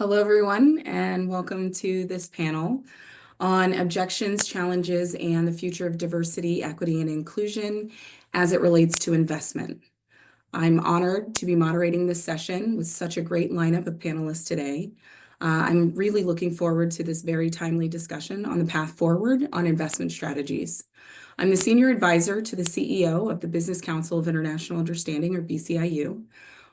Hello, everyone, and welcome to this panel on objections, challenges, and the future of diversity, equity, and inclusion as it relates to investment. I'm honored to be moderating this session with such a great lineup of panelists today. I'm really looking forward to this very timely discussion on the path forward on investment strategies. I'm the Senior Advisor to the CEO of the Business Council of International Understanding, or BCIU,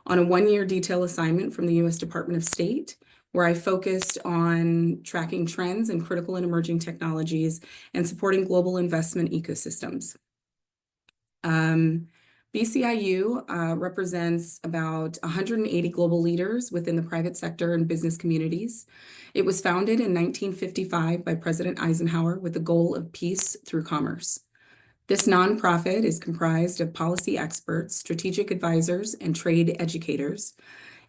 on a one-year detail assignment from the U.S. Department of State, where I focused on tracking trends in critical and emerging technologies and supporting global investment ecosystems. BCIU represents about 180 global leaders within the private sector and business communities. It was founded in 1955 by President Eisenhower with the goal of peace through commerce. This nonprofit is comprised of policy experts, strategic advisors, and trade educators.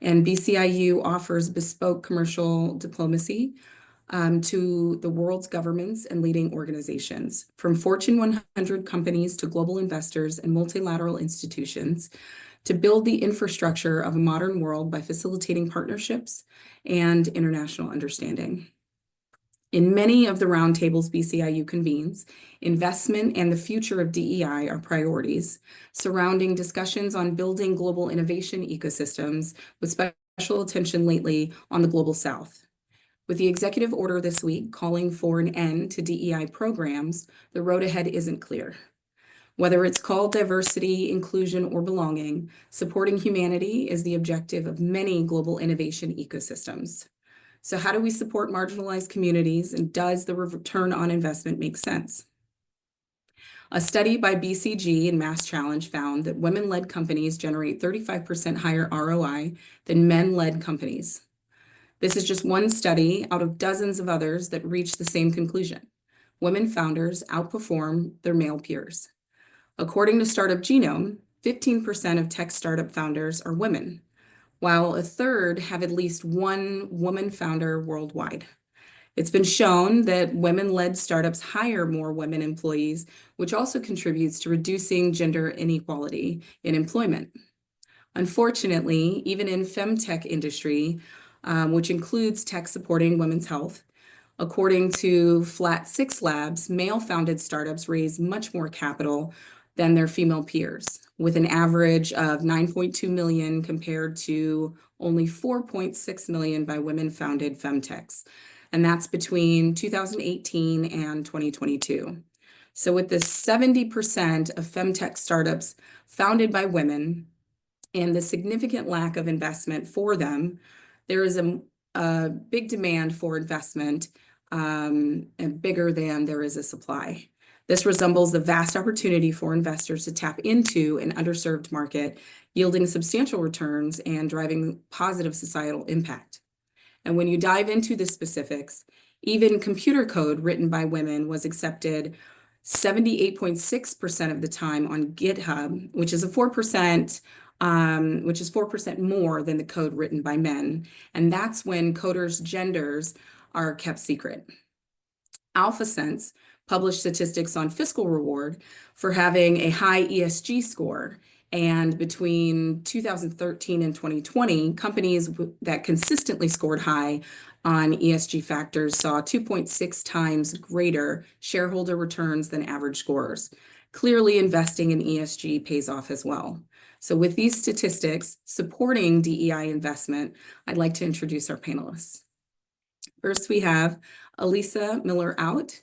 And BCIU offers bespoke commercial diplomacy to the world's governments and leading organizations, from Fortune 100 companies to global investors and multilateral institutions, to build the infrastructure of a modern world by facilitating partnerships and international understanding. In many of the roundtables BCIU convenes, investment and the future of DEI are priorities, surrounding discussions on building global innovation ecosystems with special attention lately on the Global South. With the executive order this week calling for an end to DEI programs, the road ahead isn't clear. Whether it's called diversity, inclusion, or belonging, supporting humanity is the objective of many global innovation ecosystems. So how do we support marginalized communities, and does the return on investment make sense? A study by BCG and Mass Challenge found that women-led companies generate 35% higher ROI than men-led companies. This is just one study out of dozens of others that reach the same conclusion. Women founders outperform their male peers. According to Startup Genome, 15% of tech startup founders are women, while a third have at least one woman founder worldwide. It's been shown that women-led startups hire more women employees, which also contributes to reducing gender inequality in employment. Unfortunately, even in femtech industry, which includes tech supporting women's health, according to Flat 6 Labs, male-founded startups raise much more capital than their female peers, with an average of 9.2 million compared to only 4.6 million by women-founded femtechs. And that's between 2018 and 2022. So with the 70% of femtech startups founded by women and the significant lack of investment for them, there is a big demand for investment and bigger than there is a supply. This resembles the vast opportunity for investors to tap into an underserved market, yielding substantial returns and driving positive societal impact. And when you dive into the specifics, even computer code written by women was accepted 78.6% of the time on GitHub, which is 4% more than the code written by men. And that's when coders' genders are kept secret. AlphaSense published statistics on fiscal reward for having a high ESG score. And between 2013 and 2020, companies that consistently scored high on ESG factors saw 2.6 times greater shareholder returns than average scorers. Clearly, investing in ESG pays off as well. So with these statistics supporting DEI investment, I'd like to introduce our panelists. First, we have Elisa Miller-Out.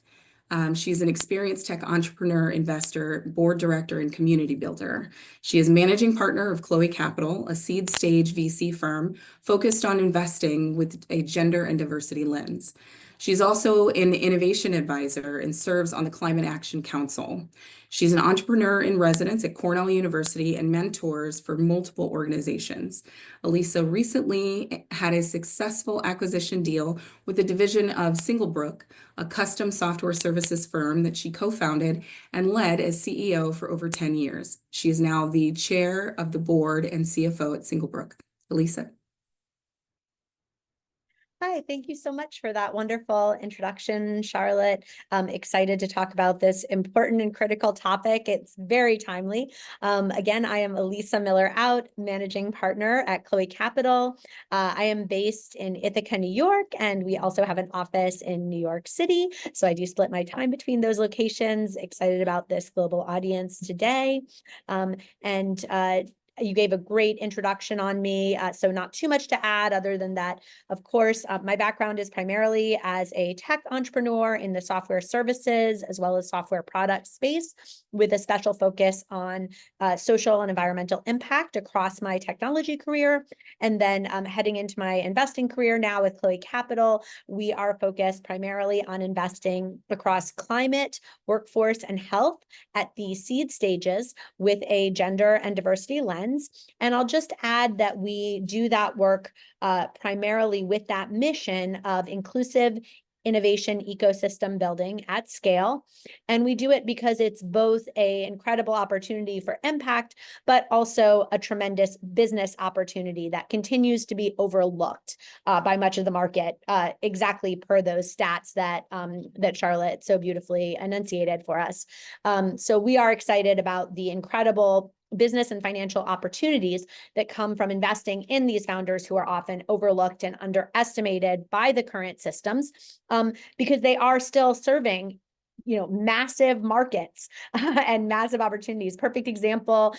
She's an experienced tech entrepreneur, investor, board director, and community builder. She is managing partner of Chloe Capital, a seed stage VC firm focused on investing with a gender and diversity lens. She's also an innovation advisor and serves on the Climate Action Council. She's an entrepreneur in residence at Cornell University and mentors for multiple organizations. Elisa recently had a successful acquisition deal with the division of Singlebrook, a custom software services firm that she co-founded and led as CEO for over 10 years. She is now the chair of the board and CFO at Singlebrook. Elisa. Hi, thank you so much for that wonderful introduction, Charlotte. I'm excited to talk about this important and critical topic. It's very timely. Again, I am Elisa Miller-Out, managing partner at Chloe Capital. I am based in Ithaca, New York, and we also have an office in New York City. So I do split my time between those locations. Excited about this global audience today. You gave a great introduction on me, so not too much to add other than that. Of course, my background is primarily as a tech entrepreneur in the software services as well as software product space, with a special focus on social and environmental impact across my technology career. And then heading into my investing career now with Chloe Capital, we are focused primarily on investing across climate, workforce, and health at the seed stages with a gender and diversity lens. And I'll just add that we do that work primarily with that mission of inclusive innovation ecosystem building at scale. And we do it because it's both an incredible opportunity for impact, but also a tremendous business opportunity that continues to be overlooked by much of the market, exactly per those stats that, that Charlotte so beautifully enunciated for us. So we are excited about the incredible business and financial opportunities that come from investing in these founders who are often overlooked and underestimated by the current systems, because they are still serving massive markets and massive opportunities. Perfect example,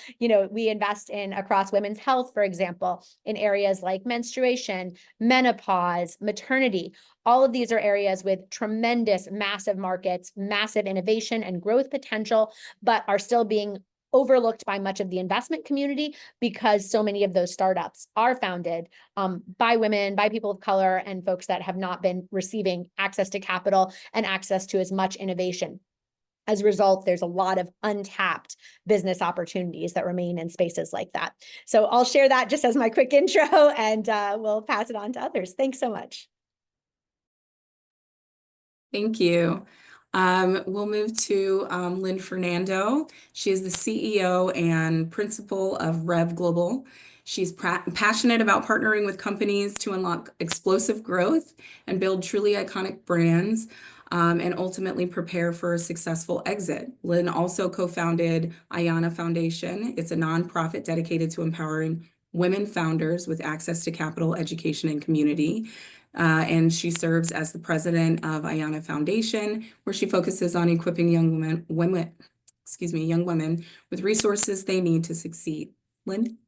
we invest in across women's health, for example, in areas like menstruation, menopause, maternity. All of these are areas with tremendous, massive markets, massive innovation and growth potential, but are still being overlooked by much of the investment community because so many of those startups are founded by women, by people of color, and folks that have not been receiving access to capital and access to as much innovation. As a result, there's a lot of untapped business opportunities that remain in spaces like that. So I'll share that just as my quick intro, and we'll pass it on to others. Thanks so much. Thank you. We'll move to Lynn Fernando. She is the CEO and principal of Rev Global. She's passionate about partnering with companies to unlock explosive growth and build truly iconic brands, and ultimately prepare for a successful exit. Lynn also co-founded Ayana Foundation. It's a nonprofit dedicated to empowering women founders with access to capital, education, and community. And she serves as the president of Ayana Foundation, where she focuses on equipping young women with resources they need to succeed. Lynn?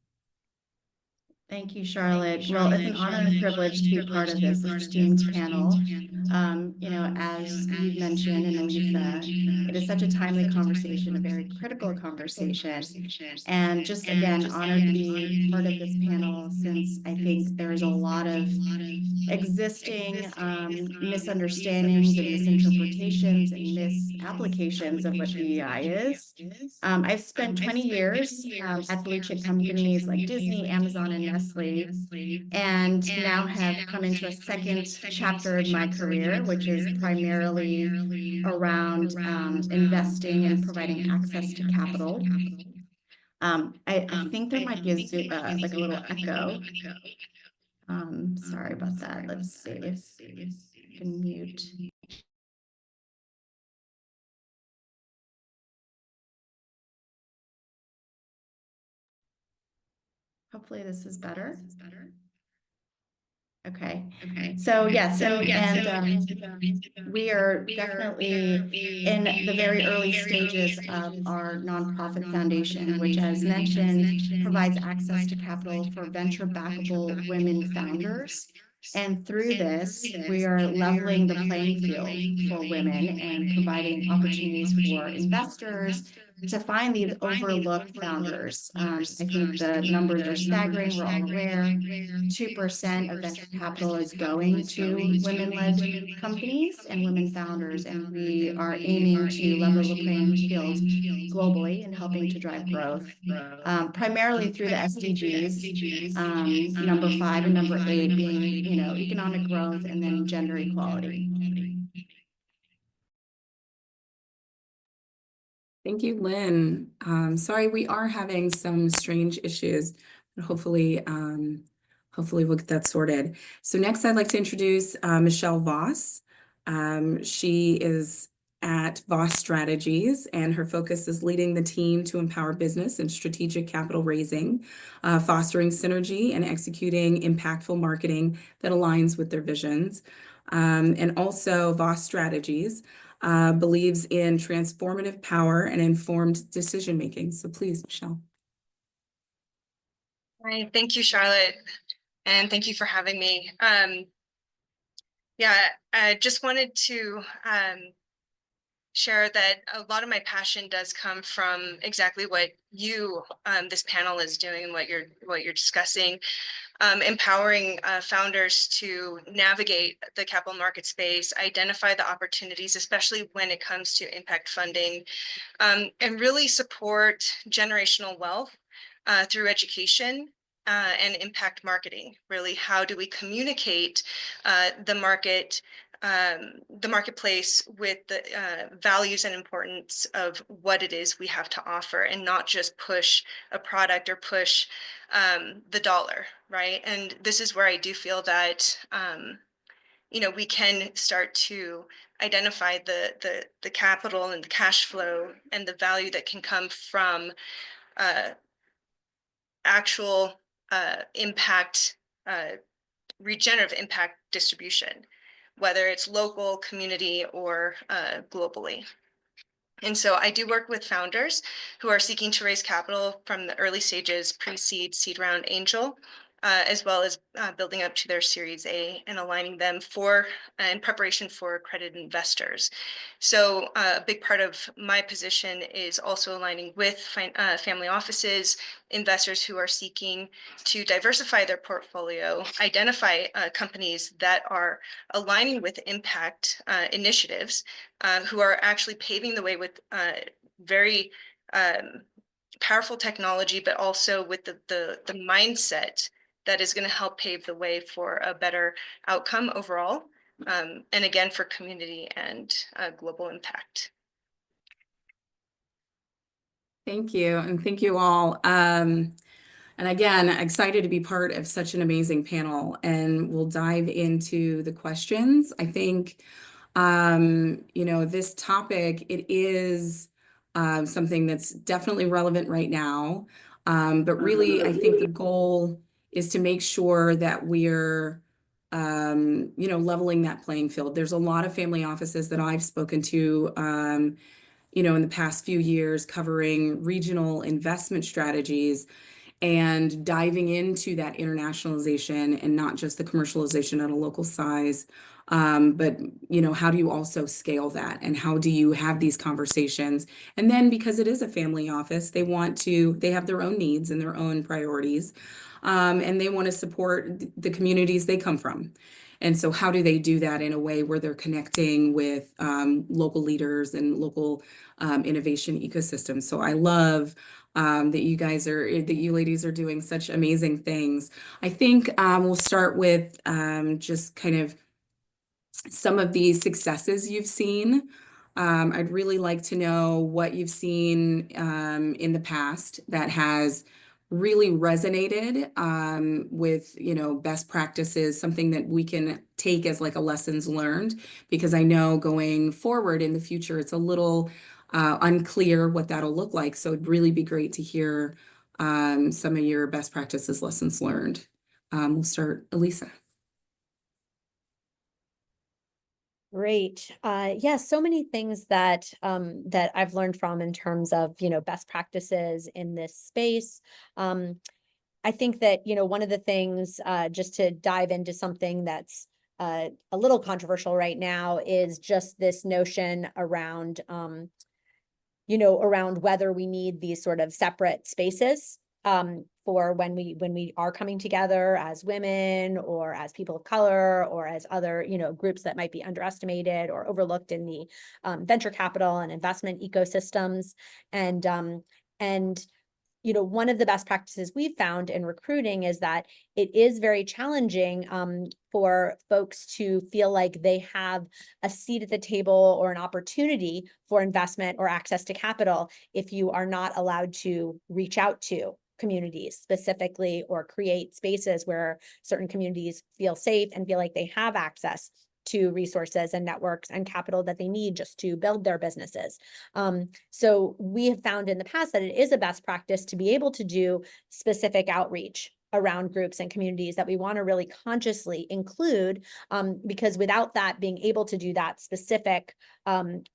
Thank you, Charlotte. Well, it's an honor and privilege to be part of this esteemed panel. As you've mentioned, and Elisa, it is such a timely conversation, a very critical conversation. And just again, honored to be part of this panel, since I think there's a lot of existing misunderstandings and misinterpretations and misapplications of what DEI is. I've spent 20 years at blue chip companies like Disney, Amazon, and Nestle, and now have come into a second chapter of my career, which is primarily around investing and providing access to capital. I think there might be like a little echo. Sorry about that. Let's see if I can mute. Hopefully this is better. Okay. So yes, we are definitely in the very early stages of our nonprofit foundation, which, as mentioned, provides access to capital for venture-backable women founders. And through this, we are leveling the playing field for women and providing opportunities for investors to find these overlooked founders. I think the numbers are staggering. We're all aware 2% of venture capital is going to women-led companies and women founders, and we are aiming to level the playing field globally and helping to drive growth, primarily through the SDGs, number 5 and number 8 being, economic growth and then gender equality. Thank you, Lynn. Sorry, we are having some strange issues, but hopefully hopefully we'll get that sorted. So next I'd like to introduce Michelle Voss. She is at Voss Strategies, and her focus is leading the team to empower business and strategic capital raising, fostering synergy and executing impactful marketing that aligns with their visions. And also Voss Strategies believes in transformative power and informed decision-making. So please, Michelle. Hi, thank you, Charlotte, and thank you for having me. Yeah, I just wanted to share that a lot of my passion does come from exactly what you, this panel is doing and what you're discussing, empowering founders to navigate the capital market space, identify the opportunities, especially when it comes to impact funding, and really support generational wealth through education and impact marketing. Really, how do we communicate the marketplace with the values and importance of what it is we have to offer, and not just push a product or push the dollar, right? And this is where I do feel that we can start to identify the capital and the cash flow and the value that can come from actual impact, regenerative impact distribution, whether it's local, community, or globally. And so I do work with founders who are seeking to raise capital from the early stages, pre-seed, seed round, angel, as well as building up to their Series A and aligning them in preparation for accredited investors. So a big part of my position is also aligning with family offices, investors who are seeking to diversify their portfolio, identify companies that are aligning with impact initiatives, who are actually paving the way with very powerful technology, but also with the mindset that is going to help pave the way for a better outcome overall, and again, for community and global impact. Thank you, and thank you all. And again, excited to be part of such an amazing panel, and we'll dive into the questions. I think, this topic, it is something that's definitely relevant right now. But really, I think the goal is to make sure that we're, leveling that playing field. There's a lot of family offices that I've spoken to, in the past few years covering regional investment strategies and diving into that internationalization and not just the commercialization at a local size. But, how do you also scale that, and how do you have these conversations? And then, because it is a family office, they have their own needs and their own priorities, and they want to support the communities they come from. And so how do they do that in a way where they're connecting with local leaders and local innovation ecosystems? So I love that you ladies are doing such amazing things. I think we'll start with just kind of some of the successes you've seen. I'd really like to know what you've seen in the past that has really resonated with, best practices, something that we can take as like a lessons learned, because I know going forward in the future, it's a little unclear what that'll look like. So it'd really be great to hear some of your best practices, lessons learned. We'll start, Elisa. Great. Yes, so many things that that I've learned from in terms of, best practices in this space. I think that, one of the things, just to dive into something that's a little controversial right now, is just this notion around, around whether we need these sort of separate spaces for when we are coming together as women or as people of color or as other, groups that might be underestimated or overlooked in the venture capital and investment ecosystems. And one of the best practices we've found in recruiting is that it is very challenging for folks to feel like they have a seat at the table or an opportunity for investment or access to capital if you are not allowed to reach out to communities specifically, or create spaces where certain communities feel safe and feel like they have access to resources and networks and capital that they need just to build their businesses. So we have found in the past that it is a best practice to be able to do specific outreach around groups and communities that we want to really consciously include, because without that, being able to do that specific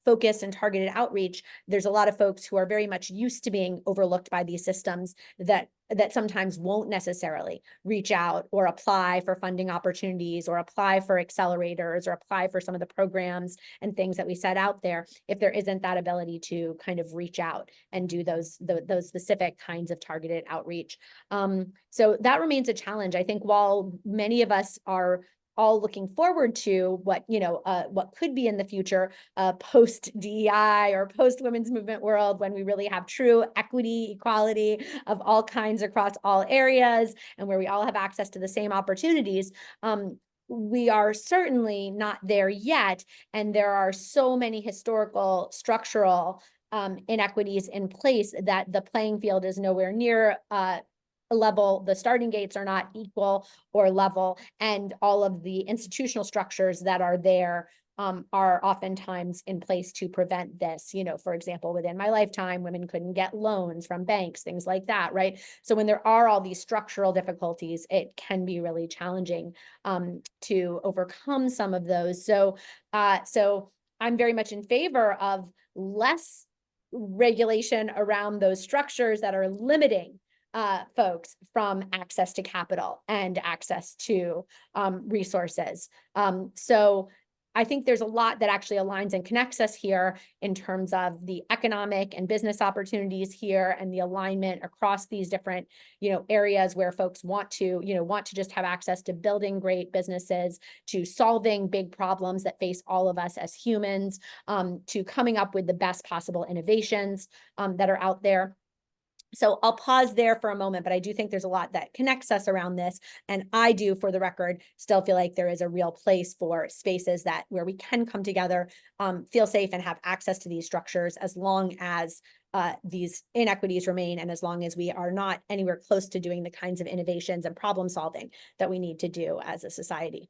focused and targeted outreach, there's a lot of folks who are very much used to being overlooked by these systems that sometimes won't necessarily reach out or apply for funding opportunities or apply for accelerators or apply for some of the programs and things that we set out there if there isn't that ability to kind of reach out and do those specific kinds of targeted outreach. So that remains a challenge. I think while many of us are all looking forward to what could be in the future, post DEI or post women's movement world, when we really have true equity, equality of all kinds across all areas, and where we all have access to the same opportunities. We are certainly not there yet, and there are so many historical, structural inequities in place that the playing field is nowhere near level. The starting gates are not equal or level, and all of the institutional structures that are there are oftentimes in place to prevent this. For example, within my lifetime, women couldn't get loans from banks, things like that, right? So when there are all these structural difficulties, it can be really challenging to overcome some of those. So I'm very much in favor of less regulation around those structures that are limiting folks from access to capital and access to resources. So I think there's a lot that actually aligns and connects us here in terms of the economic and business opportunities here, and the alignment across these different, areas where folks want to just have access to building great businesses, to solving big problems that face all of us as humans, to coming up with the best possible innovations that are out there. So I'll pause there for a moment, but I do think there's a lot that connects us around this. And I do, for the record, still feel like there is a real place for spaces where we can come together, feel safe, and have access to these structures, as long as these inequities remain, and as long as we are not anywhere close to doing the kinds of innovations and problem solving that we need to do as a society.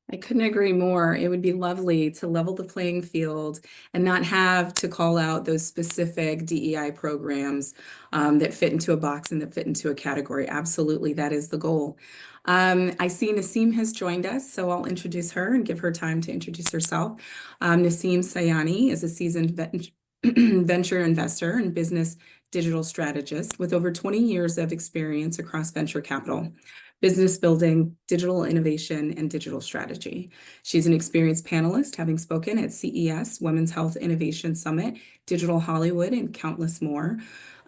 I couldn't agree more. It would be lovely to level the playing field and not have to call out those specific DEI programs that fit into a box and that fit into a category. Absolutely, that is the goal. I see Naseem has joined us, so I'll introduce her and give her time to introduce herself. Naseem Sayani is a seasoned venture investor and business digital strategist with over 20 years of experience across venture capital, business building, digital innovation, and digital strategy. She's an experienced panelist, having spoken at CES, Women's Health Innovation Summit, Digital Hollywood, and countless more.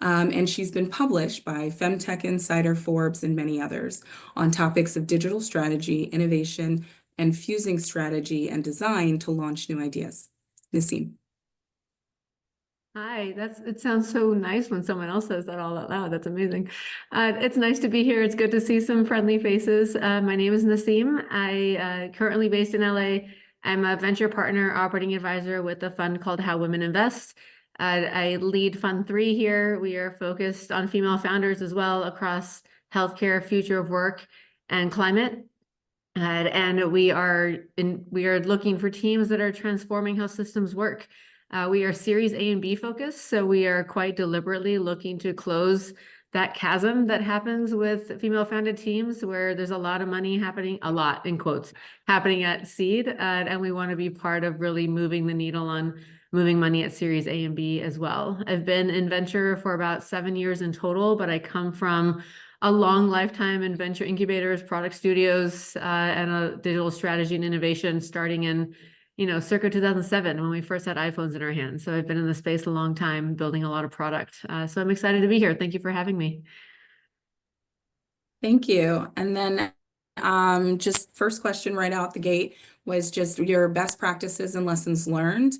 And she's been published by Femtech Insider, Forbes, and many others on topics of digital strategy, innovation, and fusing strategy and design to launch new ideas. Naseem. Hi, it sounds so nice when someone else says that all out loud. That's amazing. It's nice to be here. It's good to see some friendly faces. My name is Naseem. I currently based in LA. I'm a venture partner operating advisor with a fund called How Women Invest. I lead Fund 3 here. We are focused on female founders as well across healthcare, future of work, and climate. And we are looking for teams that are transforming how systems work. We are Series A and B focused, so we are quite deliberately looking to close that chasm that happens with female-founded teams, where there's a lot of money happening, a lot in quotes, happening at seed, and we want to be part of really moving the needle on moving money at Series A and B as well. I've been in venture for about 7 years in total, but I come from a long lifetime in venture incubators, product studios, and a digital strategy and innovation starting in circa 2007 when we first had iPhones in our hands. So I've been in the space a long time, building a lot of product. So I'm excited to be here. Thank you for having me. Thank you. And then just first question right out the gate was just your best practices and lessons learned.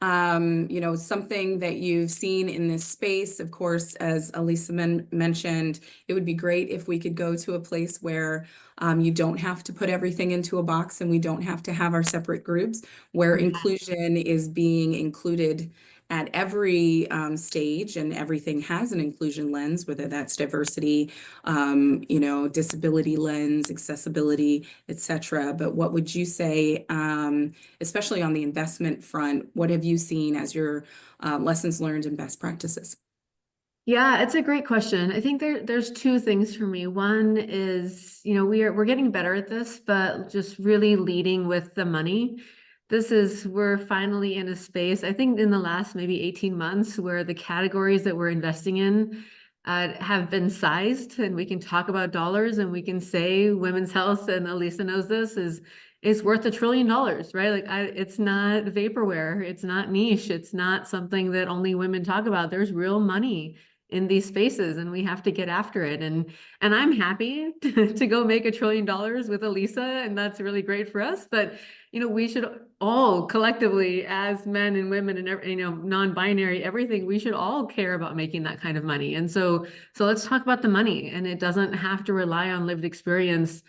Something that you've seen in this space. Of course, as Elisa mentioned, it would be great if we could go to a place where you don't have to put everything into a box, and we don't have to have our separate groups, where inclusion is being included at every stage, and everything has an inclusion lens, whether that's diversity, disability lens, accessibility, etc. But what would you say, especially on the investment front, what have you seen as your lessons learned and best practices? Yeah, it's a great question. I think there's two things for me. One is, we're getting better at this, but just really leading with the money. We're finally in a space, I think in the last maybe 18 months, where the categories that we're investing in have been sized, and we can talk about dollars, and we can say women's health, and Elisa knows this, is worth $1 trillion, right? Like it's not vaporware, it's not niche, it's not something that only women talk about. There's real money in these spaces, and we have to get after it. And I'm happy to go make $1 trillion with Elisa, and that's really great for us. But we should all collectively, as men and women and non-binary, everything, we should all care about making that kind of money. And so let's talk about the money, and it doesn't have to rely on lived experience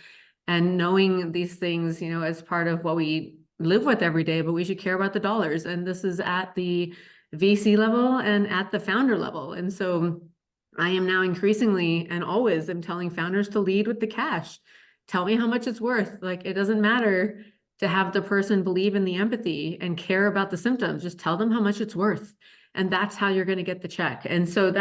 and knowing these things, as part of what we live with every day, but we should care about the dollars. And this is at the VC level and at the founder level. And so I am now increasingly, and always, am telling founders to lead with the cash. Tell me how much it's worth. Like, it doesn't matter to have the person believe in the empathy and care about the symptoms. Just tell them how much it's worth. And that's how you're going to get the check. And so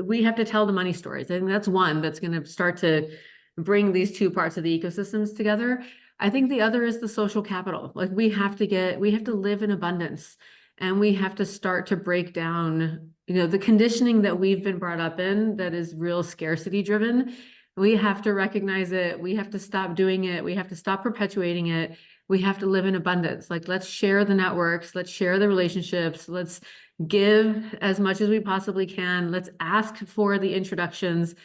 we have to tell the money stories. I think that's one that's going to start to bring these two parts of the ecosystems together. I think the other is the social capital. Like, we have to live in abundance. And we have to start to break down, the conditioning that we've been brought up in that is real scarcity driven. We have to recognize it. We have to stop doing it. We have to stop perpetuating it. We have to live in abundance. Like, let's share the networks. Let's share the relationships. Let's give as much as we possibly can. Let's ask for the introductions.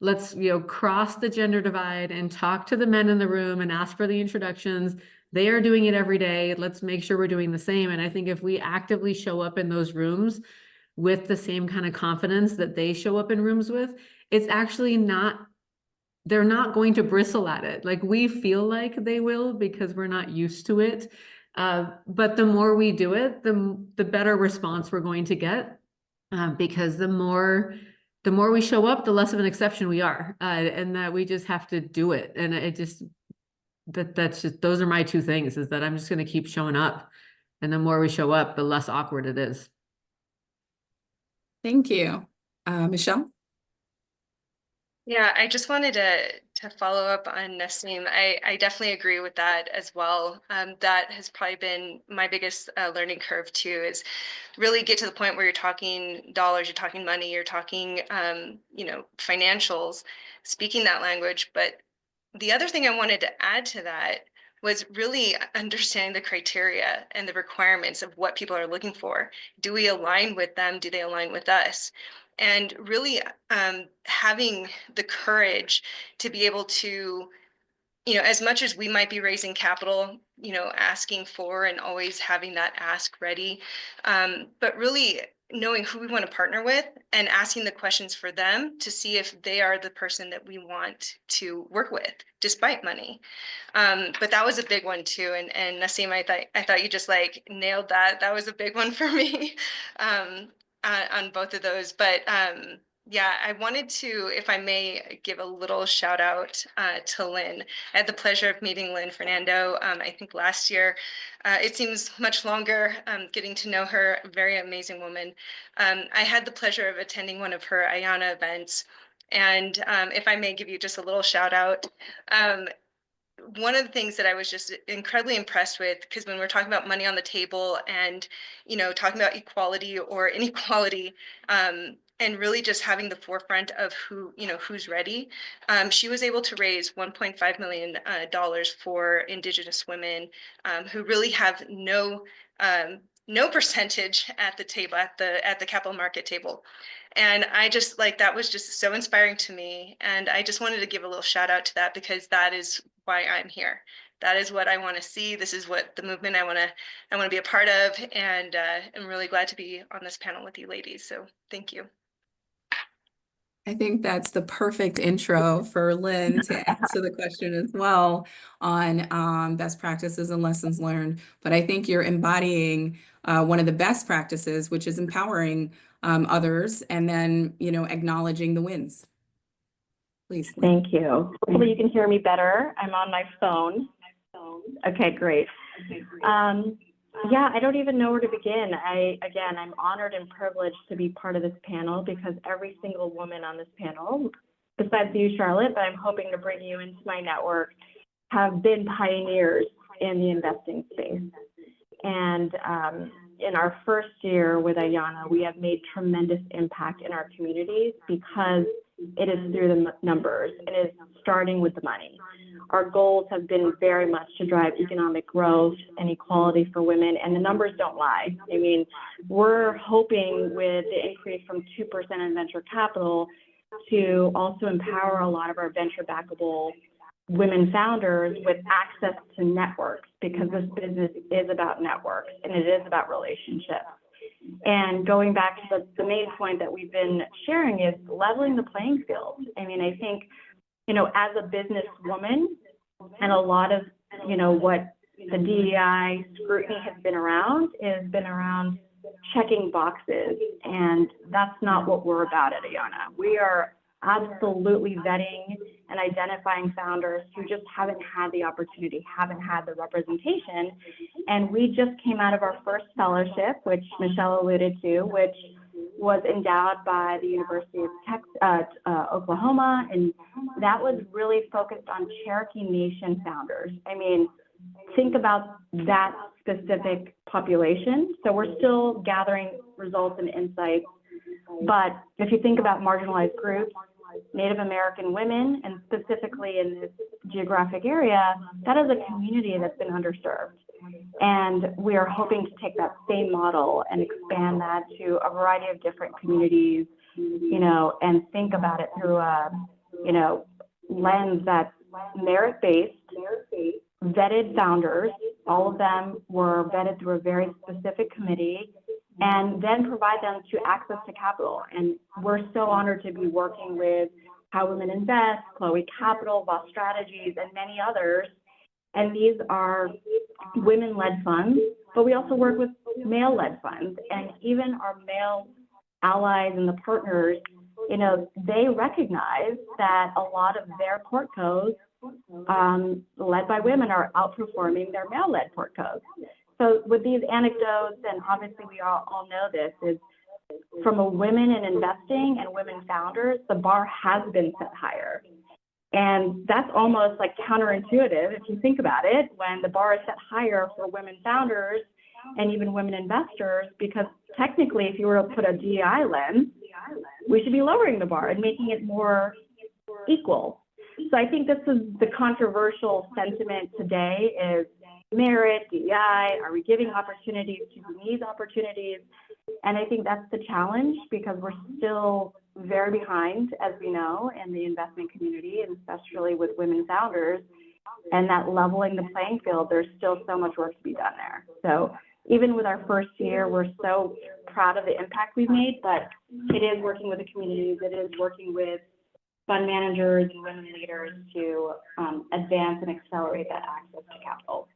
Let's, cross the gender divide and talk to the men in the room and ask for the introductions. They are doing it every day. Let's make sure we're doing the same. And I think if we actively show up in those rooms with the same kind of confidence that they show up in rooms with, it's actually they're not going to bristle at it. Like, we feel like they will because we're not used to it. But the more we do it, the better response we're going to get, because the more we show up, the less of an exception we are, and that we just have to do it. And that's just, those are my two things, is that I'm just going to keep showing up, and the more we show up, the less awkward it is. Thank you. Michelle? Yeah, I just wanted to follow up on Nassim. I definitely agree with that as well. That has probably been my biggest learning curve too, is really get to the point where you're talking dollars, you're talking money, you're talking financials, speaking that language. But the other thing I wanted to add to that was really understanding the criteria and the requirements of what people are looking for. Do we align with them? Do they align with us? And really having the courage to be able to, as much as we might be raising capital, asking for and always having that ask ready, but really knowing who we want to partner with and asking the questions for them to see if they are the person that we want to work with, despite money. But that was a big one too. And Nassim, I thought you just like nailed that. That was a big one for me on both of those. But yeah, I wanted to, if I may, give a little shout out to Lynn. I had the pleasure of meeting Lynn Fernando, I think last year. It seems much longer getting to know her, a very amazing woman. I had the pleasure of attending one of her Ayana events. And if I may give you just a little shout out, one of the things that I was just incredibly impressed with, because when we're talking about money on the table and, talking about equality or inequality, and really just having the forefront of who's ready, she was able to raise $1.5 million for Indigenous women who really have no percentage at the table, at the capital market table. And I just that was just so inspiring to me. And I just wanted to give a little shout out to that, because that is why I'm here. That is what I want to see. This is what the movement I want to be a part of. And I'm really glad to be on this panel with you ladies. So thank you. I think that's the perfect intro for Lynn to answer the question as well on best practices and lessons learned. But I think you're embodying one of the best practices, which is empowering others and then, acknowledging the wins. Please. Lynn. Thank you. Hopefully you can hear me better. I'm on my phone. Okay, great. Yeah, I don't even know where to begin. I'm honored and privileged to be part of this panel because every single woman on this panel, besides you, Charlotte, but I'm hoping to bring you into my network, have been pioneers in the investing space. And in our first year with Ayanna, we have made tremendous impact in our communities because it is through the numbers. It is starting with the money. Our goals have been very much to drive economic growth and equality for women, and the numbers don't lie. I mean, we're hoping with the increase from 2% in venture capital to also empower a lot of our venture-backable women founders with access to networks, because this business is about networks and it is about relationships. And going back to the main point that we've been sharing is leveling the playing field. I mean, I think, as a businesswoman, and a lot of, what the DEI scrutiny has been around checking boxes. And that's not what we're about at Ayanna. We are absolutely vetting and identifying founders who just haven't had the opportunity, haven't had the representation. And we just came out of our first fellowship, which Michelle alluded to, which was endowed by the University of Oklahoma. And that was really focused on Cherokee Nation founders. I mean, think about that specific population. So we're still gathering results and insights. But if you think about marginalized groups, Native American women, and specifically in this geographic area, that is a community that's been underserved. And we are hoping to take that same model and expand that to a variety of different communities, and think about it through a, lens that's merit-based, vetted founders. All of them were vetted through a very specific committee, and then provide them to access to capital. And we're so honored to be working with How Women Invest, Chloe Capital, Voss Strategies, and many others. And these are women-led funds, but we also work with male-led funds. And even our male allies and the partners, they recognize that a lot of their portcos led by women are outperforming their male-led portcos. So with these anecdotes, and obviously we all know this, is from a women in investing and women founders, the bar has been set higher. And that's almost like counterintuitive if you think about it, when the bar is set higher for women founders and even women investors, because technically if you were to put a DEI lens, we should be lowering the bar and making it more equal. So I think this is the controversial sentiment today is merit, DEI, are we giving opportunities to who needs opportunities? And I think that's the challenge, because we're still very behind, as we know, in the investment community, and especially with women founders, and that leveling the playing field, there's still so much work to be done there. So even with our first year, we're so proud of the impact we've made, but it is working with the communities, it is working with fund managers and women leaders to advance and accelerate that access to capital.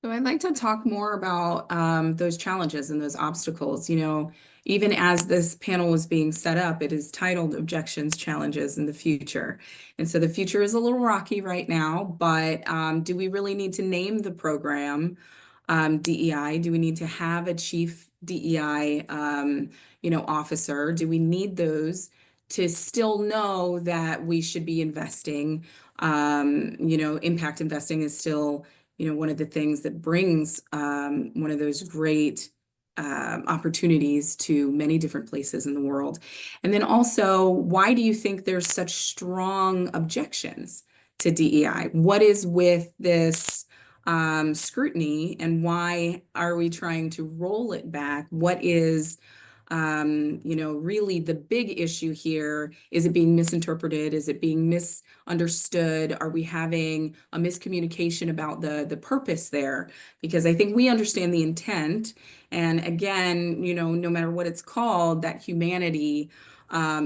So I'd like to talk more about those challenges and those obstacles. Even as this panel was being set up, it is titled Objections, Challenges in the Future. And so the future is a little rocky right now, but do we really need to name the program DEI? Do we need to have a chief DEI officer? Do we need those to still know that we should be investing? Impact investing is still one of the things that brings one of those great opportunities to many different places in the world. And then also, why do you think there's such strong objections to DEI? What is with this scrutiny, and why are we trying to roll it back? What is Really the big issue here, is it being misinterpreted? Is it being misunderstood? Are we having a miscommunication about the purpose there? Because I think we understand the intent. And again, no matter what it's called, that humanity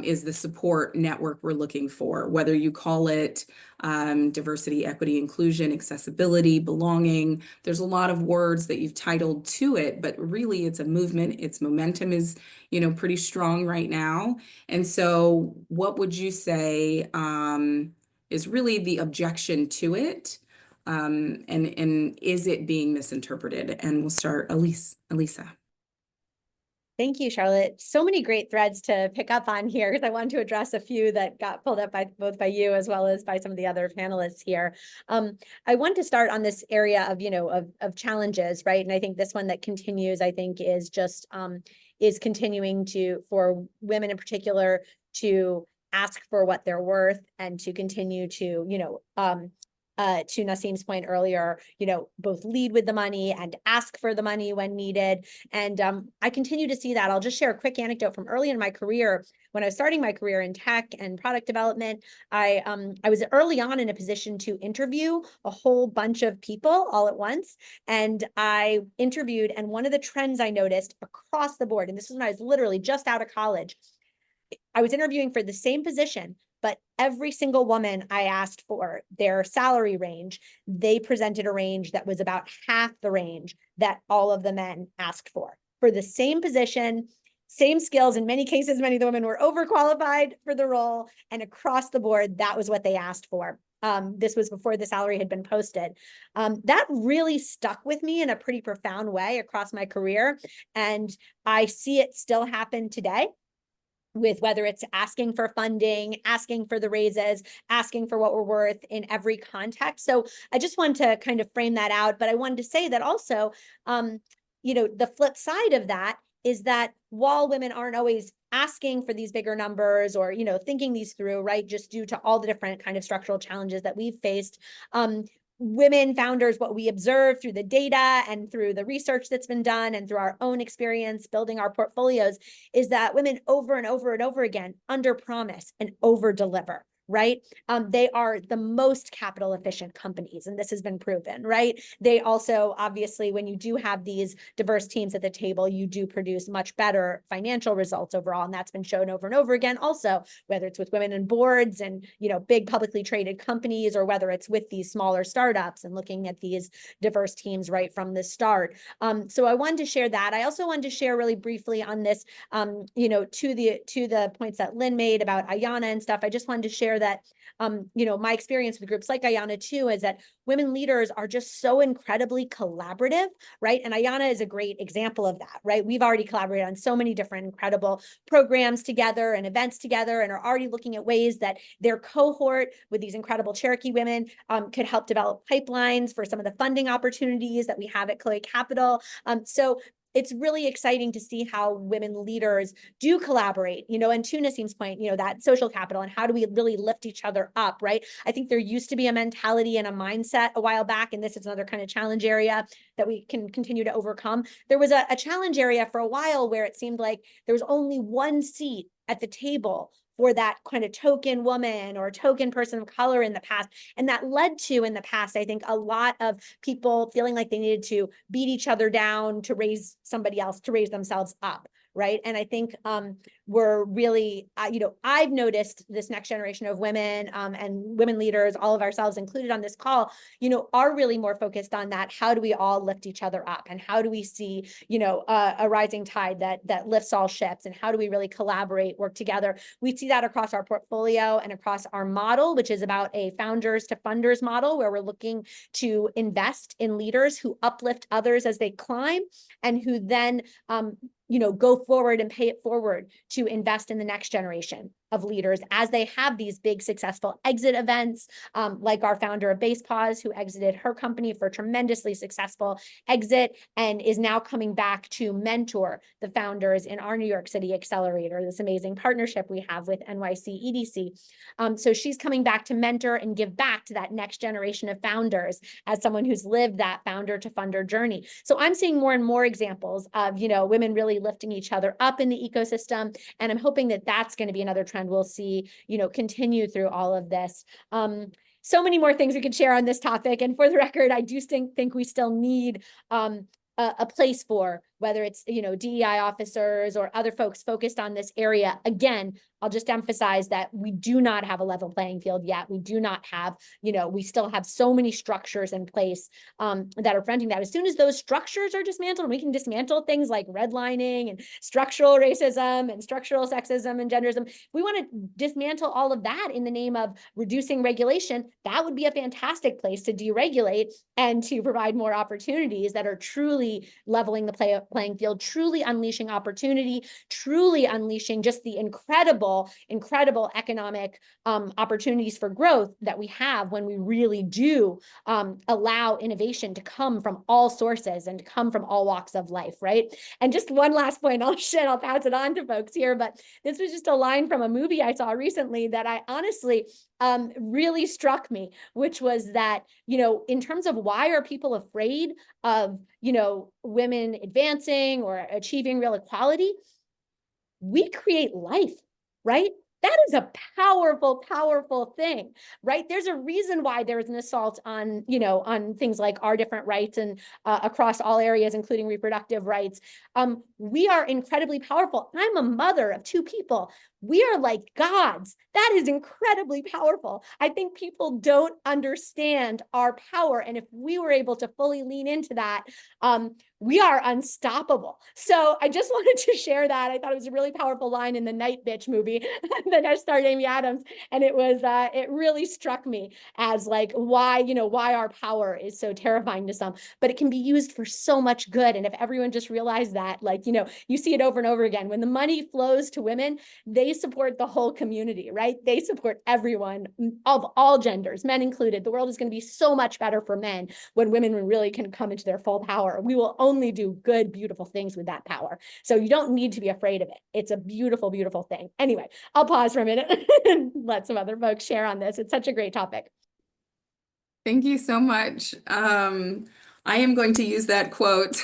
is the support network we're looking for, whether you call it diversity, equity, inclusion, accessibility, belonging. There's a lot of words that you've titled to it, but really it's a movement. Its momentum is, pretty strong right now. And so what would you say is really the objection to it? And is it being misinterpreted? And we'll start, Elisa. Thank you, Charlotte. So many great threads to pick up on here, because I wanted to address a few that got pulled up by both by you as well as by some of the other panelists here. I want to start on this area of, of challenges, right? And I think this one that continues, I think, is just is continuing for women in particular to ask for what they're worth and to continue to, to Nasim's point earlier, both lead with the money and ask for the money when needed. And I continue to see that. I'll just share a quick anecdote from early in my career. When I was starting my career in tech and product development, I was early on in a position to interview a whole bunch of people all at once. And I interviewed, and one of the trends I noticed across the board, and this was when I was literally just out of college, I was interviewing for the same position, but every single woman I asked for their salary range, they presented a range that was about half the range that all of the men asked for the same position, same skills. In many cases, many of the women were overqualified for the role, and across the board, that was what they asked for. This was before the salary had been posted. That really stuck with me in a pretty profound way across my career. And I see it still happen today, with whether it's asking for funding, asking for the raises, asking for what we're worth in every context. So I just wanted to kind of frame that out. But I wanted to say that also, the flip side of that is that while women aren't always asking for these bigger numbers or, thinking these through, right, just due to all the different kind of structural challenges that we've faced, women founders, what we observe through the data and through the research that's been done and through our own experience building our portfolios, is that women over and over and over again under promise and over deliver. Right? They are the most capital efficient companies, and this has been proven, right? They also, obviously, when you do have these diverse teams at the table, you do produce much better financial results overall, and that's been shown over and over again also, whether it's with women in boards and, big publicly traded companies, or whether it's with these smaller startups and looking at these diverse teams right from the start. So I wanted to share that. I also wanted to share really briefly on this, to the points that Lynn made about Ayanna and stuff. I just wanted to share that, my experience with groups like Ayanna too, is that women leaders are just so incredibly collaborative, right? And Ayanna is a great example of that, right? We've already collaborated on so many different incredible programs together and events together, and are already looking at ways that their cohort with these incredible Cherokee women could help develop pipelines for some of the funding opportunities that we have at Chloe Capital. So it's really exciting to see how women leaders do collaborate, and to Nasim's point, that social capital and how do we really lift each other up, right? I think there used to be a mentality and a mindset a while back, and this is another kind of challenge area that we can continue to overcome. There was a challenge area for a while where it seemed like there was only one seat at the table for that kind of token woman or token person of color in the past. And that led to, in the past, I think, a lot of people feeling like they needed to beat each other down to raise somebody else, to raise themselves up. Right. And I think we're really, I've noticed this next generation of women and women leaders, all of ourselves included on this call, are really more focused on that. How do we all lift each other up? And how do we see, a rising tide that lifts all ships? And how do we really collaborate, work together? We see that across our portfolio and across our model, which is about a founders to funders model, where we're looking to invest in leaders who uplift others as they climb, and who then go forward and pay it forward to invest in the next generation of leaders as they have these big successful exit events, like our founder of BasePause, who exited her company for a tremendously successful exit and is now coming back to mentor the founders in our New York City accelerator, this amazing partnership we have with NYC EDC. So she's coming back to mentor and give back to that next generation of founders as someone who's lived that founder to funder journey. So I'm seeing more and more examples of, women really lifting each other up in the ecosystem. And I'm hoping that that's going to be another trend we'll see, continue through all of this. So many more things we could share on this topic. And for the record, I do think we still need a place for, whether it's, DEI officers or other folks focused on this area. Again, I'll just emphasize that we do not have a level playing field yet. We do not have, we still have so many structures in place that are preventing that. As soon as those structures are dismantled, we can dismantle things like redlining and structural racism and structural sexism and genderism. If we want to dismantle all of that in the name of reducing regulation, that would be a fantastic place to deregulate and to provide more opportunities that are truly leveling the playing field, truly unleashing opportunity, truly unleashing just the incredible economic opportunities for growth that we have when we really do allow innovation to come from all sources and to come from all walks of life, right? And just one last point, I'll pass it on to folks here, but this was just a line from a movie I saw recently that I honestly really struck me, which was that, in terms of why are people afraid of, women advancing or achieving real equality, we create life, right? That is a powerful, powerful thing, right? There's a reason why there is an assault on, on things like our different rights and across all areas, including reproductive rights. We are incredibly powerful. I'm a mother of 2 people. We are like gods. That is incredibly powerful. I think people don't understand our power. And if we were able to fully lean into that, we are unstoppable. So I just wanted to share that. I thought it was a really powerful line in the Night Bitch movie that starred Amy Adams. And it was, it really struck me as like why our power is so terrifying to some, but it can be used for so much good. And if everyone just realized that, like, you see it over and over again, when the money flows to women, they support the whole community, right? They support everyone of all genders, men included. The world is going to be so much better for men when women really can come into their full power. We will only do good, beautiful things with that power. So you don't need to be afraid of it. It's a beautiful, beautiful thing. Anyway, I'll pause for a minute and let some other folks share on this. It's such a great topic. Thank you so much. I am going to use that quote.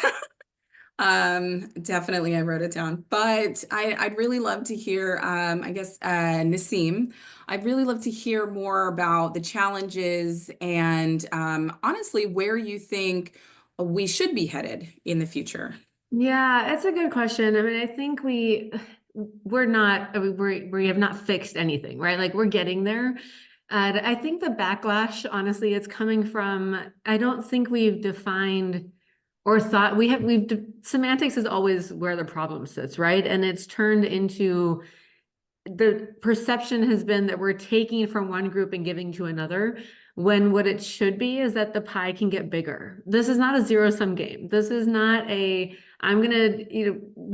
Definitely, I wrote it down, but I'd really love to hear, Naseem, I'd really love to hear more about the challenges and honestly, where you think we should be headed in the future. Yeah, it's a good question. I mean, I think we have not fixed anything, right? Like we're getting there. I think the backlash, honestly, it's coming from, I don't think we've defined or thought semantics is always where the problem sits, right? And it's turned into, the perception has been that we're taking from one group and giving to another, when what it should be is that the pie can get bigger. This is not a zero-sum game. This is not we're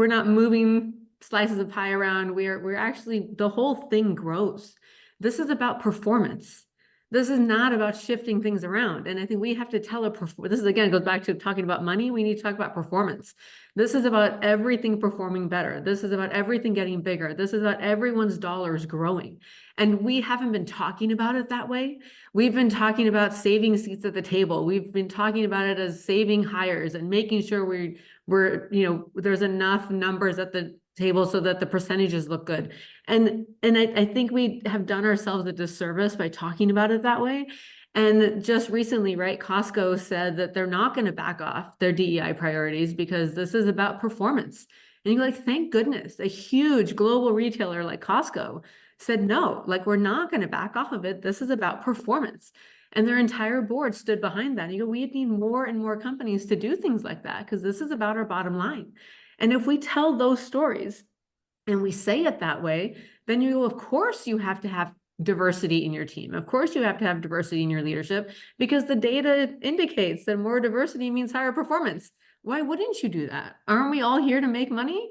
not moving slices of pie around. We're actually, the whole thing grows. This is about performance. This is not about shifting things around. And I think we have to tell this is, again, goes back to talking about money. We need to talk about performance. This is about everything performing better. This is about everything getting bigger. This is about everyone's dollars growing. And we haven't been talking about it that way. We've been talking about saving seats at the table. We've been talking about it as saving hires and making sure there's enough numbers at the table so that the percentages look good. And I think we have done ourselves a disservice by talking about it that way. And just recently, right, Costco said that they're not going to back off their DEI priorities because this is about performance. And you're like, thank goodness, a huge global retailer like Costco said, no, like we're not going to back off of it. This is about performance. And their entire board stood behind that. And you go, we need more and more companies to do things like that because this is about our bottom line. And if we tell those stories and we say it that way, then of course you have to have diversity in your team. Of course you have to have diversity in your leadership because the data indicates that more diversity means higher performance. Why wouldn't you do that? Aren't we all here to make money?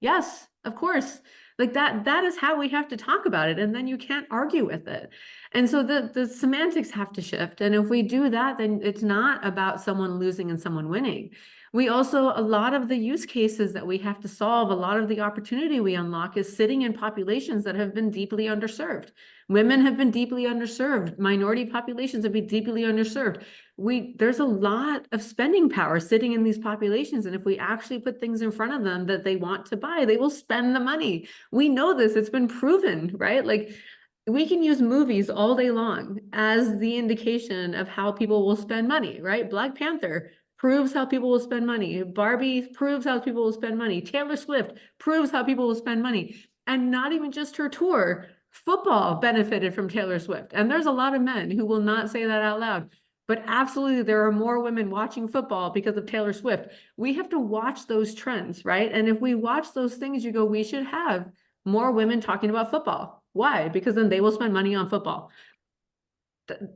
Yes, of course. Like that is how we have to talk about it. And then you can't argue with it. And so the semantics have to shift. And if we do that, then it's not about someone losing and someone winning. We also, a lot of the use cases that we have to solve, a lot of the opportunity we unlock is sitting in populations that have been deeply underserved. Women have been deeply underserved. Minority populations have been deeply underserved. There's a lot of spending power sitting in these populations. And if we actually put things in front of them that they want to buy, they will spend the money. We know this, it's been proven, right? Like, we can use movies all day long as the indication of how people will spend money, right? Black Panther proves how people will spend money. Barbie proves how people will spend money. Taylor Swift proves how people will spend money. And not even just her tour. Football benefited from Taylor Swift. And there's a lot of men who will not say that out loud. But absolutely, there are more women watching football because of Taylor Swift. We have to watch those trends, right? And if we watch those things, you go, we should have more women talking about football. Why? Because then they will spend money on football.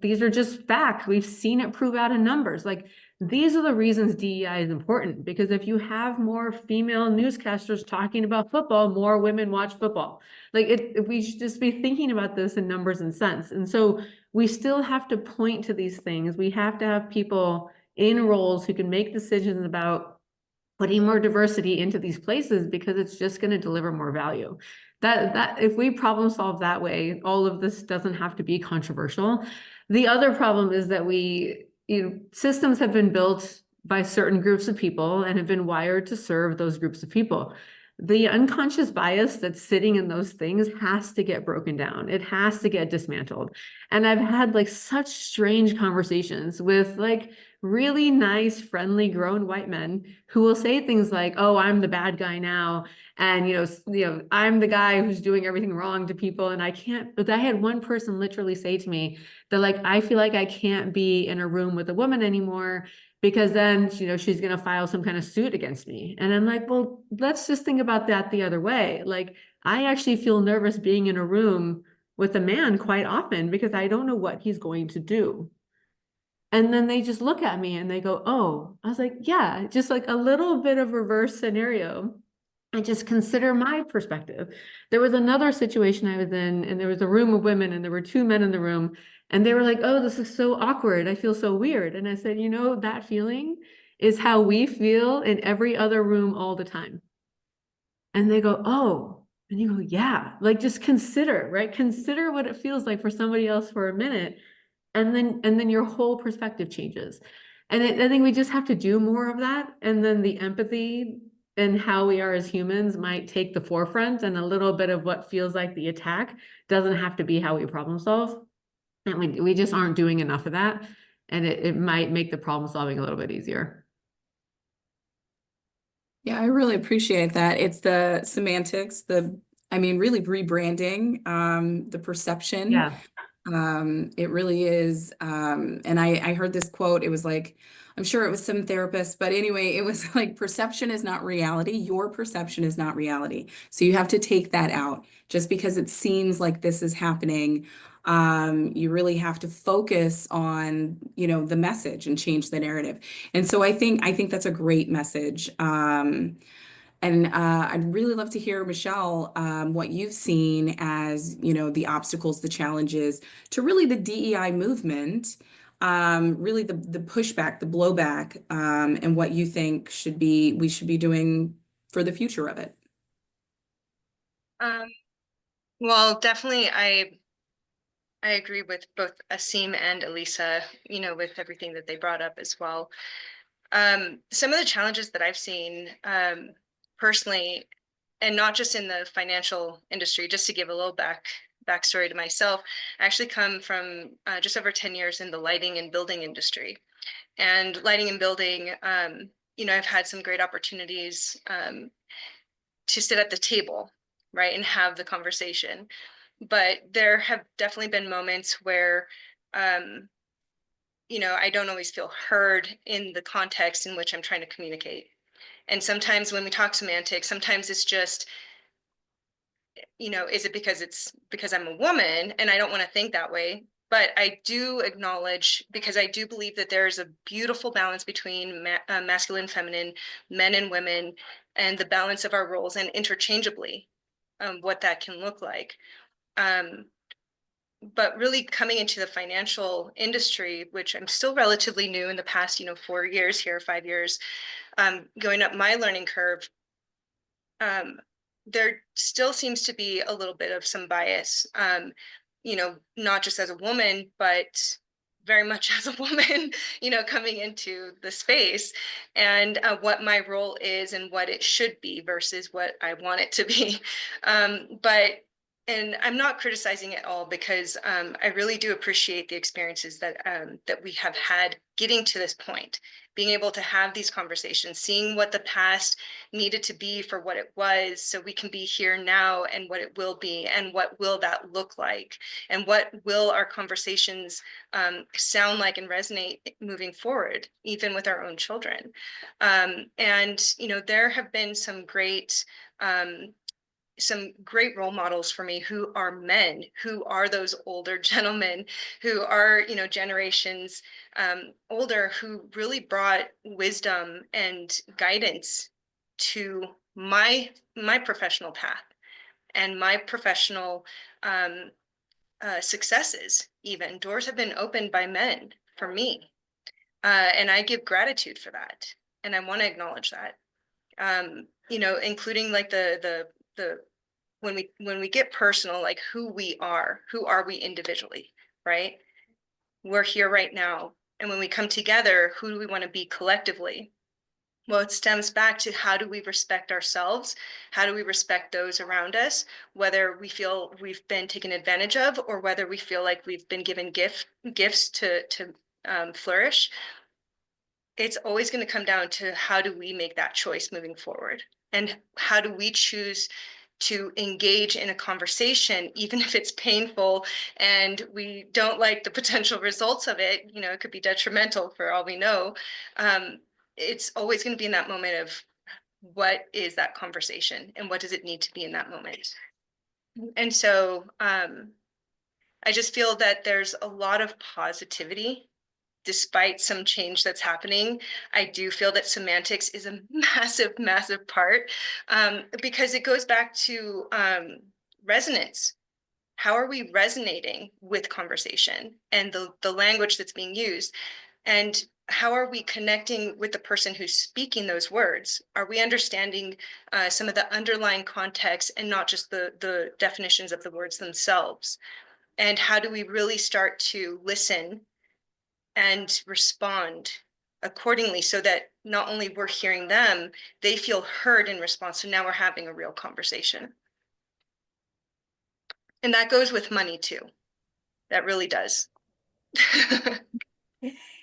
These are just facts. We've seen it prove out in numbers. Like, these are the reasons DEI is important, because if you have more female newscasters talking about football, more women watch football. Like, we should just be thinking about this in numbers and cents. And so we still have to point to these things. We have to have people in roles who can make decisions about putting more diversity into these places, because it's just going to deliver more value. That if we problem solve that way, all of this doesn't have to be controversial. The other problem is that systems have been built by certain groups of people and have been wired to serve those groups of people. The unconscious bias that's sitting in those things has to get broken down. It has to get dismantled. And I've had like such strange conversations with like really nice, friendly, grown white men who will say things like, "Oh, I'm the bad guy now, and I'm the guy who's doing everything wrong to people." And I had one person literally say to me that, like, I feel like I can't be in a room with a woman anymore because then she's going to file some kind of suit against me. And I'm like, well, let's just think about that the other way. Like, I actually feel nervous being in a room with a man quite often because I don't know what he's going to do. And then they just look at me and they go, "Oh." I was like, yeah, just like a little bit of reverse scenario. And just consider my perspective. There was another situation I was in, and there was a room of women, and there were two men in the room, and they were like, "Oh, this is so awkward. I feel so weird." And I said, that feeling is how we feel in every other room all the time. And they go, "Oh." And you go, "Yeah, like, just consider, right? Consider what it feels like for somebody else for a minute. And then your whole perspective changes. And I think we just have to do more of that. And then the empathy and how we are as humans might take the forefront, and a little bit of what feels like the attack doesn't have to be how we problem solve. And we just aren't doing enough of that. And it might make the problem solving a little bit easier. Yeah, I really appreciate that. It's the semantics, really rebranding, the perception. Yeah. It really is. And I heard this quote. It was like, I'm sure it was some therapist, but anyway, it was like, perception is not reality. Your perception is not reality. So you have to take that out. Just because it seems like this is happening, you really have to focus on, the message and change the narrative. And so I think that's a great message. And I'd really love to hear, Michelle, what you've seen as, the obstacles, the challenges to really the DEI movement, really the pushback, the blowback, and what you think we should be doing for the future of it. Well, definitely, I agree with both Asim and Elisa, with everything that they brought up as well. Some of the challenges that I've seen personally, and not just in the financial industry, just to give a little backstory to myself, I actually come from just over 10 years in the lighting and building industry. And lighting and building, I've had some great opportunities to sit at the table, right, and have the conversation. But there have definitely been moments where I don't always feel heard in the context in which I'm trying to communicate. And sometimes when we talk semantics, sometimes it's just, is it because I'm a woman and I don't want to think that way? But I do acknowledge, because I do believe that there is a beautiful balance between masculine, feminine, men and women, and the balance of our roles, and interchangeably what that can look like. but really coming into the financial industry, which I'm still relatively new in the past, 4 years here, 5 years, going up my learning curve, there still seems to be a little bit of some bias, not just as a woman, but very much as a woman, coming into the space, and what my role is and what it should be versus what I want it to be. And I'm not criticizing it all, because I really do appreciate the experiences that we have had getting to this point, being able to have these conversations, seeing what the past needed to be for what it was, so we can be here now and what it will be, and what will that look like, and what will our conversations sound like and resonate moving forward, even with our own children. And there have been some great role models for me who are men, who are those older gentlemen, who are, generations older, who really brought wisdom and guidance to my professional path and my professional successes. Even doors have been opened by men for me, and I give gratitude for that, and I want to acknowledge that. Including like the when we get personal, like who are we individually, right? We're here right now, and when we come together, who do we want to be collectively? Well, it stems back to, how do we respect ourselves? How do we respect those around us? Whether we feel we've been taken advantage of, or whether we feel like we've been given gifts to flourish. It's always going to come down to, how do we make that choice moving forward? And how do we choose to engage in a conversation, even if it's painful and we don't like the potential results of it? It could be detrimental for all we know. It's always going to be in that moment of, what is that conversation and what does it need to be in that moment? And so I just feel that there's a lot of positivity despite some change that's happening. I do feel that semantics is a massive, massive part, because it goes back to resonance. How are we resonating with conversation and the language that's being used? And how are we connecting with the person who's speaking those words? Are we understanding some of the underlying context and not just the definitions of the words themselves? And how do we really start to listen and respond accordingly, so that not only we're hearing them, they feel heard in response. So now we're having a real conversation. And that goes with money too. That really does.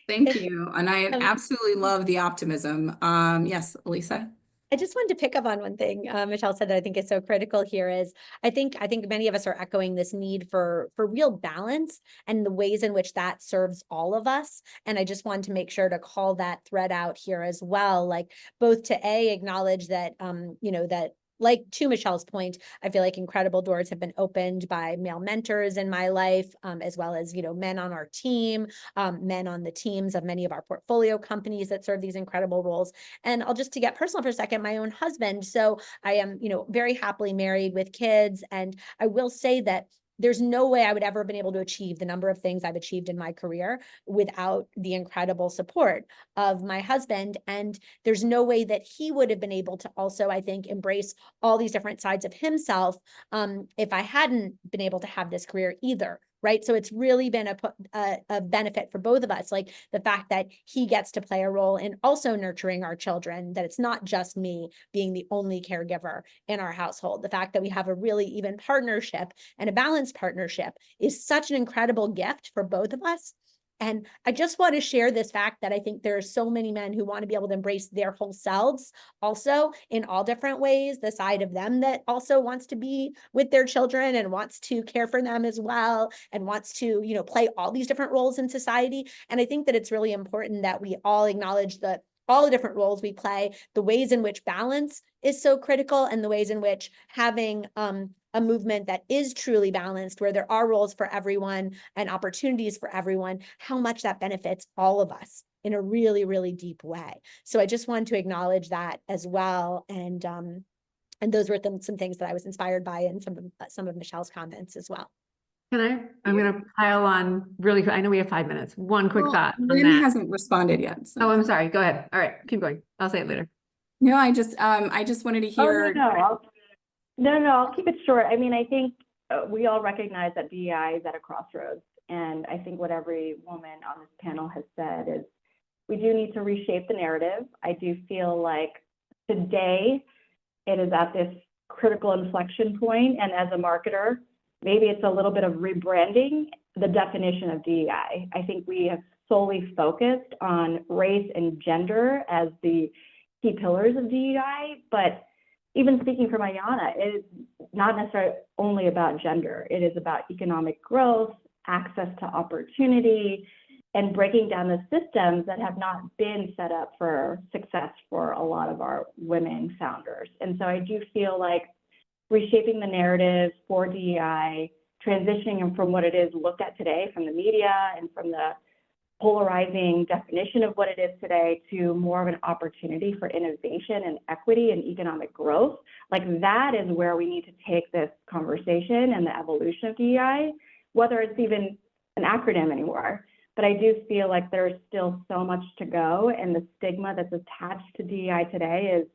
Thank you. And I absolutely love the optimism. Yes, Elisa. I just wanted to pick up on one thing Michelle said that I think is so critical here is, I think many of us are echoing this need for real balance and the ways in which that serves all of us. And I just wanted to make sure to call that thread out here as well, like both to acknowledge that, that, like to Michelle's point, I feel like incredible doors have been opened by male mentors in my life, as well as, men on our team, men on the teams of many of our portfolio companies that serve these incredible roles. And I'll just, to get personal for a second, my own husband. So I am, very happily married with kids. And I will say that there's no way I would ever have been able to achieve the number of things I've achieved in my career without the incredible support of my husband. And there's no way that he would have been able to also, I think, embrace all these different sides of himself if I hadn't been able to have this career either. Right. So it's really been a benefit for both of us, like the fact that he gets to play a role in also nurturing our children, that it's not just me being the only caregiver in our household. The fact that we have a really even partnership and a balanced partnership is such an incredible gift for both of us. And I just want to share this fact that I think there are so many men who want to be able to embrace their whole selves also in all different ways, the side of them that also wants to be with their children and wants to care for them as well, and wants to, play all these different roles in society. And I think that it's really important that we all acknowledge that all the different roles we play, the ways in which balance is so critical, and the ways in which having a movement that is truly balanced, where there are roles for everyone and opportunities for everyone, how much that benefits all of us in a really, really deep way. So I just wanted to acknowledge that as well. And those were some things that I was inspired by in some of Michelle's comments as well. I'm gonna pile on really quick. I know we have 5 minutes. One quick Well, thought on Lynn that. hasn't responded yet. So. Oh, I'm sorry. Go ahead. All right, keep going. I'll say it later. No, I just wanted to hear. I'll keep it short. I mean, I think we all recognize that DEI is at a crossroads. And I think what every woman on this panel has said is we do need to reshape the narrative. I do feel like today it is at this critical inflection point. And as a marketer, maybe it's a little bit of rebranding the definition of DEI. I think we have solely focused on race and gender as the key pillars of DEI, but even speaking for Ayana, it is not necessarily only about gender. It is about economic growth, access to opportunity, and breaking down the systems that have not been set up for success for a lot of our women founders. And so I do feel like reshaping the narrative for DEI, transitioning from what it is looked at today from the media and from the polarizing definition of what it is today to more of an opportunity for innovation and equity and economic growth. Like that is where we need to take this conversation and the evolution of DEI, whether it's even an acronym anymore. But I do feel like there's still so much to go, and the stigma that's attached to DEI today is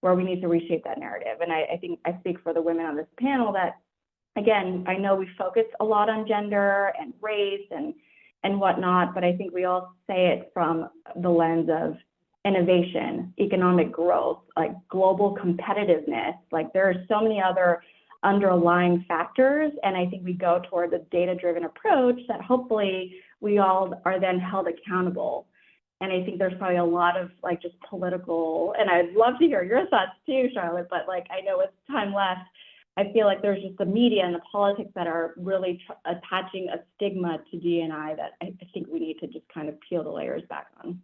where we need to reshape that narrative. And I think I speak for the women on this panel that, again, I know we focus a lot on gender and race and whatnot, but I think we all say it from the lens of innovation, economic growth, like global competitiveness. Like there are so many other underlying factors, and I think we go toward a data-driven approach that hopefully we all are then held accountable. And I think there's probably a lot of like just political, and I'd love to hear your thoughts too, Charlotte, but like I know with time left, I feel like there's just the media and the politics that are really attaching a stigma to D&I that I think we need to just kind of peel the layers back on.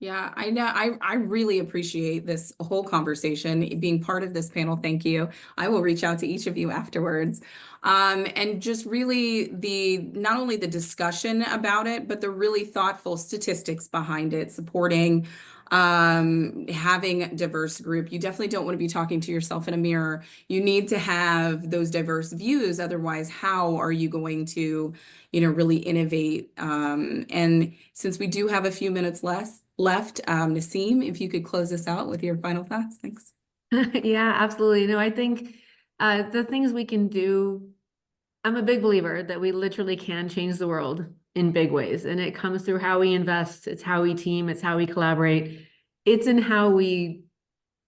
Yeah, I know. I really appreciate this whole conversation, being part of this panel. Thank you. I will reach out to each of you afterwards. And just really not only the discussion about it, but the really thoughtful statistics behind it, supporting having a diverse group. You definitely don't want to be talking to yourself in a mirror. You need to have those diverse views. Otherwise, how are you going to, really innovate? And since we do have a few minutes left, Naseem, if you could close us out with your final thoughts. Thanks. Yeah, absolutely. No, I think the things we can do, I'm a big believer that we literally can change the world in big ways. And it comes through how we invest, it's how we team, it's how we collaborate. It's in how we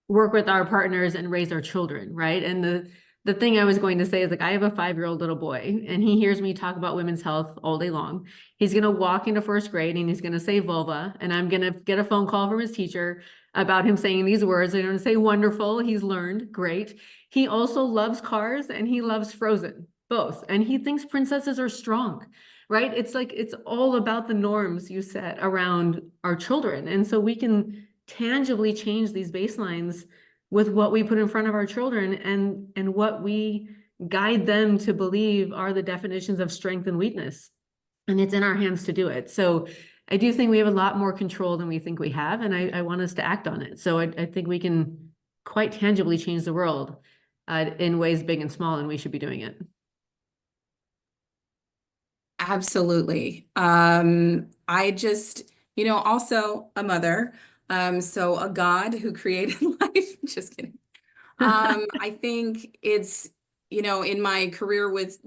work with our partners and raise our children, right? And the thing I was going to say is like, I have a 5-year-old little boy and he hears me talk about women's health all day long. He's going to walk into first grade and he's going to say vulva, and I'm going to get a phone call from his teacher about him saying these words. They're going to say wonderful. He's learned. Great. He also loves cars and he loves Frozen, both. And he thinks princesses are strong, right? It's like, it's all about the norms you set around our children. And so we can tangibly change these baselines with what we put in front of our children and what we guide them to believe are the definitions of strength and weakness. And it's in our hands to do it. So I do think we have a lot more control than we think we have, and I want us to act on it. So I think we can quite tangibly change the world in ways big and small, and we should be doing it. Absolutely. I just, also a mother. So a God who created life. Just kidding. I think it's, in my career with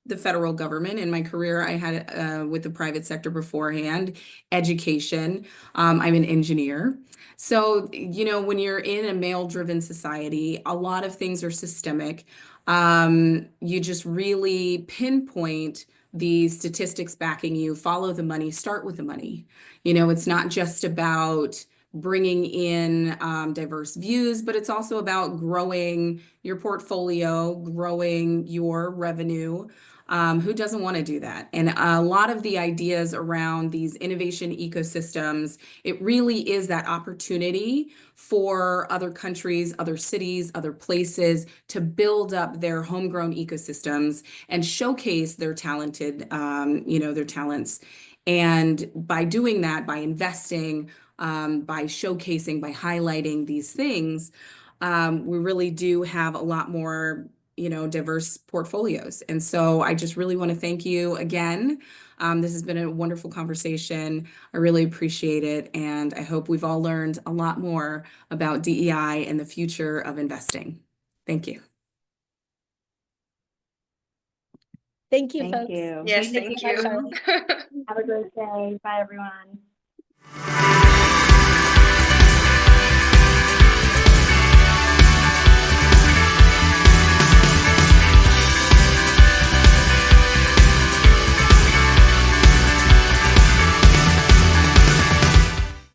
the federal government, in my career I had with the private sector beforehand, education. I'm an engineer. So, when you're in a male-driven society, a lot of things are systemic. You just really pinpoint the statistics backing you, follow the money, start with the money. It's not just about bringing in diverse views, but it's also about growing your portfolio, growing your revenue. Who doesn't want to do that? And a lot of the ideas around these innovation ecosystems, it really is that opportunity for other countries, other cities, other places to build up their homegrown ecosystems and showcase their talented, their talents. And by doing that, by investing, by showcasing, by highlighting these things, we really do have a lot more diverse portfolios. And so I just really want to thank you again. This has been a wonderful conversation. I really appreciate it. And I hope we've all learned a lot more about DEI and the future of investing. Thank you. Thank you, Thank folks. you. Yes, Thank you thank so much, you. Charlotte. Have a great day. Bye, everyone.